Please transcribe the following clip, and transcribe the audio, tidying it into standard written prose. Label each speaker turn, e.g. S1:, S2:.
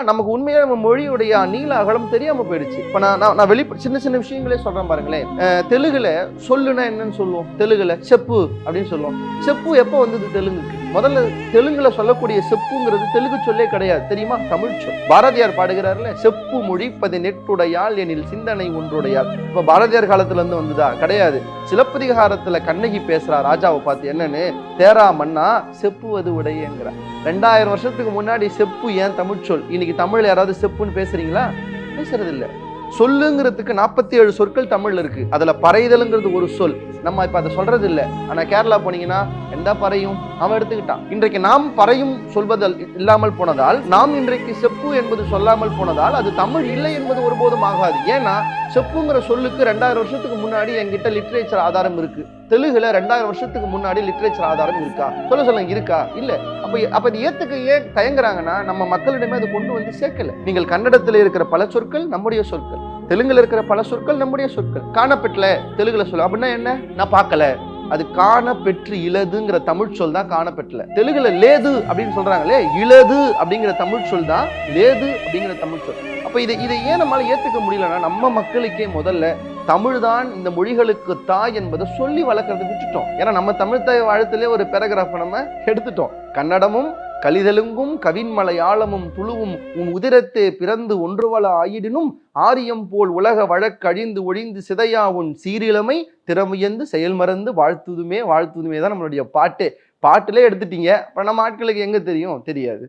S1: நமக்கு உண்மையா நம்ம மொழியுடைய நீள அகலம் தெரியாம போயிடுச்சு. இப்ப நான் சின்ன சின்ன விஷயங்களே சொல்றேன் பாருங்களேன். தெலுங்குல சொல்லுனா என்னன்னு சொல்லுவோம். தெலுங்குல செப்பு அப்படின்னு சொல்லுவோம். செப்பு எப்ப வந்தது தெலுங்குக்கு? முதல்ல தெலுங்குல சொல்லக்கூடிய செப்புங்கிறது தெலுங்கு சொல்லே கிடையாது, தெரியுமா? தமிழ் சொல். பாரதியார் பாடுகிறார்ல, செப்பு மொழி 18 எனில் சிந்தனை ஒன்றுடையால். இப்ப பாரதியார் காலத்துல இருந்து வந்ததா? கிடையாது. சிலப்பதிகாரத்துல கண்ணகி பேசுறா ராஜாவை பார்த்து, என்னன்னு, தேரா மன்னா செப்புவது உடையங்கிற. 2000 வருஷத்துக்கு முன்னாடி செப்பு ஏன் தமிழ் சொல்? இன்னைக்கு தமிழ்ல யாராவது செப்புன்னு பேசுறீங்களா? பேசுறது இல்ல. சொல்லுங்கிறதுக்கு 47 சொற்கள் தமிழ்ல இருக்கு. அதுல பறைதல்ங்கிறது ஒரு சொல். நம்ம இப்ப அதை சொல்றது இல்ல. ஆனா கேரளா போனீங்கன்னா எந்த பறையும் அவன் எடுத்துக்கிட்டான். இன்றைக்கு நாம் பறையும் சொல்வதல் இல்லாமல் போனதால், நாம் இன்றைக்கு செப்பு என்பது சொல்லாமல் போனதால் அது தமிழ் இல்லை என்பது ஒருபோதும் ஆகாது. ஏன்னா செப்புங்கிற சொல்லுக்கு 2000 வருஷத்துக்கு முன்னாடி என்கிட்ட லிட்ரேச்சர் ஆதாரம் இருக்கு. தெலுங்குல 2000 வருஷத்துக்கு முன்னாடி லிட்ரேச்சர் ஆதாரம் இருக்கா? சொல்லுங்க, இருக்கா? இல்ல. அப்ப இது ஏத்துக்க ஏன் தயங்குறாங்கன்னா, நம்ம மக்களிடமே அதை கொண்டு வந்து சேர்க்கல. நீங்கள் கன்னடத்துல இருக்கிற பல சொற்கள் நம்முடைய சொற்கள், தெலுங்குல இருக்கிற பல சொற்கள் நம்முடைய சொற்கள். காணப்பெற்றல தெலுங்குல சொல்ல அப்படின்னா என்ன? நான் பார்க்கல. அது காண பெற்று இலதுங்கிற தமிழ் சொல் தான் காணப்பெற்றல. தெலுங்குல லேது அப்படின்னு சொல்றாங்களே, இலது அப்படிங்கிற தமிழ் சொல் தான் லேது அப்படிங்கிற தமிழ் சொல். அப்ப இதை ஏன் நம்மளால ஏத்துக்க முடியலன்னா, நம்ம மக்களுக்கே முதல்ல தமிழ் தான் இந்த மொழிகளுக்கு தாய் என்பதை சொல்லி வளர்க்கறதை விட்டுட்டோம். ஏன்னா நம்ம தமிழ் தாய் வாழ்த்திலே ஒரு பேராகிராஃப் நம்ம எடுத்துட்டோம். கன்னடமும் கலிதெலுங்கும் கவின்மலையாளமும் துளுவும் உன் உதிரத்தே பிறந்து ஒன்றுவள ஆயிடினும் ஆரியம் போல் உலக வழக்கழிந்து ஒழிந்து சிதையா உன் சீரிழமை திறமையந்து செயல் மறந்து வாழ்த்துதுமே தான் நம்மளுடைய பாட்டே. பாட்டிலே எடுத்துட்டீங்க. அப்ப நம்ம ஆட்களுக்கு எங்க தெரியும்? தெரியாது.